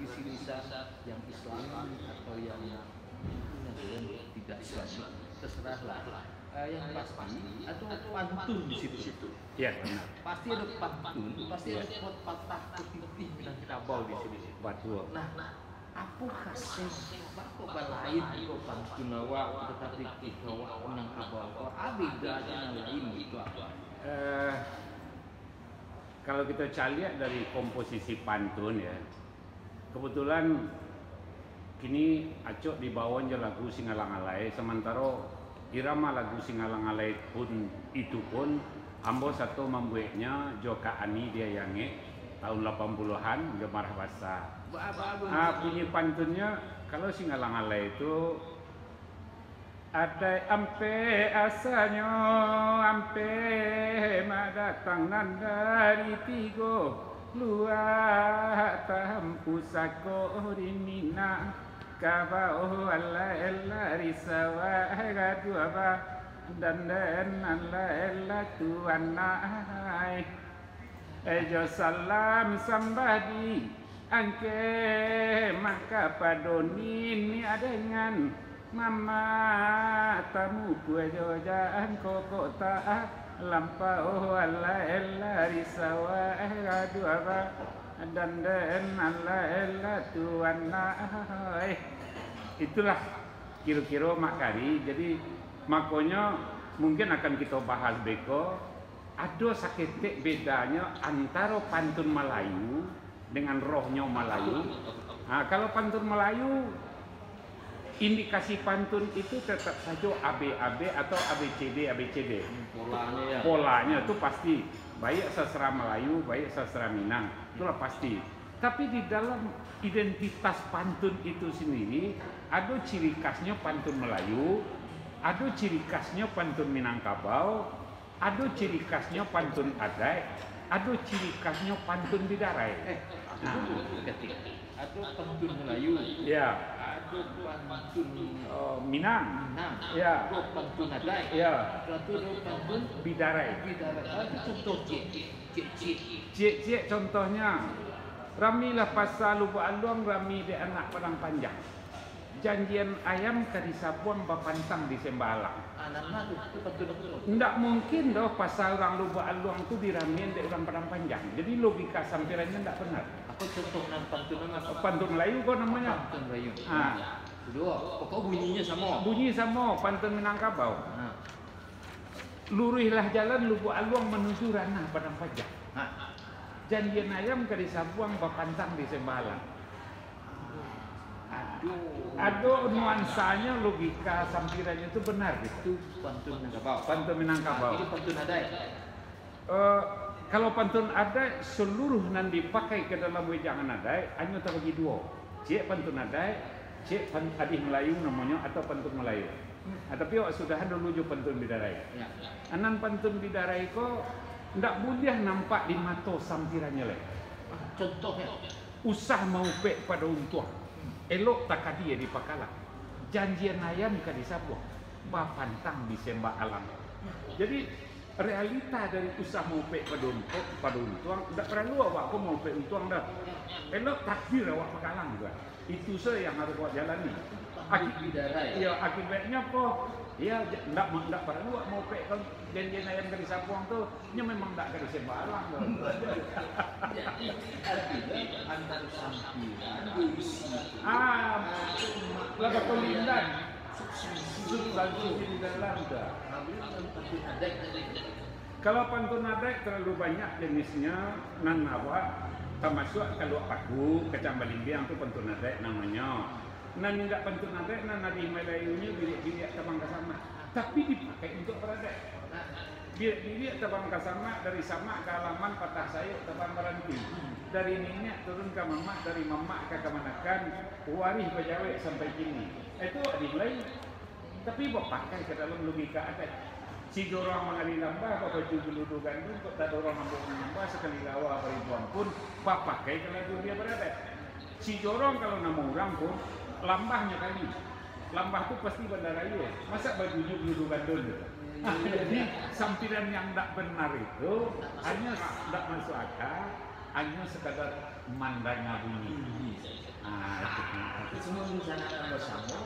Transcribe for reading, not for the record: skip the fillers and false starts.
tradisi lisan yang Islami atau yang tidak Islami, terserahlah. Yang pasti atau pantun di situ. Ya, benar. Pasti ada pantun, pasti ada quote patah kutipih Minangkabau di sini. Betul. Nah, apa kasih apa balain itu pantun awak tetapi kita awak Minangkabau atau abidanya lain gitu apa? Kalau kita lihat dari komposisi pantun ya, kebetulan kini acok dibawanya lagu Singalang-alai, sementara irama lagu Singalang-alai pun itu pun ambo satu membuatnya Joka Ani dia yange tahun 80-an Gemarah Basah. Bunyi pantunnya kalau Singalang-alai itu ada ampe asanyo ampe madatang nan dari tigo luar tampu sako rimina kabau alla ella risawa gadua ba dan alla ella tuanai ejo salam sambadi angke maka padonin ni adengan mama tamu kuejo jaan koko ta lampau alla ella risawa gadua ba dan alla ella tuanai. Itulah kira-kira makari. Jadi makanya mungkin akan kita bahas beko ada saketek bedanya antara pantun Melayu dengan rohnya Melayu. Nah, kalau pantun Melayu indikasi pantun itu tetap saja ABAB atau ABCD. Polanya itu pasti baik sastra Melayu, baik sastra Minang, itulah pasti. Tapi di dalam identitas pantun itu sendiri ada ciri khasnya pantun Melayu, ada ciri khasnya pantun Minangkabau, ada ciri khasnya pantun Adai, ada ciri khasnya pantun Bidarai. Ada pantun Melayu, ya. Ada pantun Minang, ya. Ada pantun Adai, ya. Ada pantun Bidarai. Ada contoh Cik contohnya, ramilah pasal lupa aluang rami de anak padang panjang. Janjian ayam kadi sabuang bapantang di Sembalang. Anak itu pantun. Tidak mungkin doh pasal orang lupa aluang itu diramiin di orang padang panjang. Jadi logika sampirannya tidak benar. Apa contoh pantun apa? Pantun Melayu kok namanya? Pantun Melayu. Kedua, pokok bunyinya sama. Bunyi sama, pantun Minangkabau. Lurihlah jalan lupa aluang menuju ranah padang panjang. Janjian ayam kadi sabuang bapantang di Sembalang. Aduh, nuansanya logika sampirannya itu benar gitu. Pantun Minangkabau. Pantun Minangkabau. Ini pantun Adai. Kalau pantun Adai seluruh nan dipakai ke dalam wejangan Adai hanya terbagi dua. Cik pantun Adai, cik adih Melayu namanya atau pantun Melayu. Tapi sudah dulu juga pantun Bidarai. Anan pantun Bidarai kok ndak boleh nampak di mata sampirannya leh. Contohnya usah mau pek pada untuang. Elok tak dia di Pakalang. Janjian ayam kadi sabuang. Bapantang di Sembah Alam. Jadi realita dari usah mau pek pada untuang tidak perlu awak mau pek untuang dah. Elok takdir awak Pakalang juga. Itu saya yang harus awak jalani. Akibatnya kok ya tidak perlu awak mau pek kalau janjian ayam kadi sabuang tu nya memang tidak kadi Sembah Alam. jadi antara sampiran laba kelindan substansi di dalam dah. Kalau pantun Adai terlalu banyak jenisnya nan awak termasuk kalau aku kecang balimbiang itu pantun Adai namanya. Nan enggak pantun Adai nan nadi Melayunya bilik-bilik tabang kasama. Tapi dipakai untuk beradai. Bilik-bilik tabang kasama dari sama ke halaman patah sayur tabang beranti. Dari nenek turun ke mamak, dari mamak ke kemanakan, waris bajawek sampai kini. Itu adik lain. Tapi pakai ke dalam logika Adai. Si dorang mengali lambah, bapa baju geludu gandum, kok tak dorang nambah menambah sekali lawa peribuan pun, pakai ke lagu dia beradai. Si dorang kalau nama orang pun, lambahnya kali. Lambah itu pasti bandaraya. Masa baju geludu gandum gitu. Jadi sampiran yang tidak benar itu hanya tidak masuk akal, hanya sekadar mandangnya bunyi. merencanakan bersama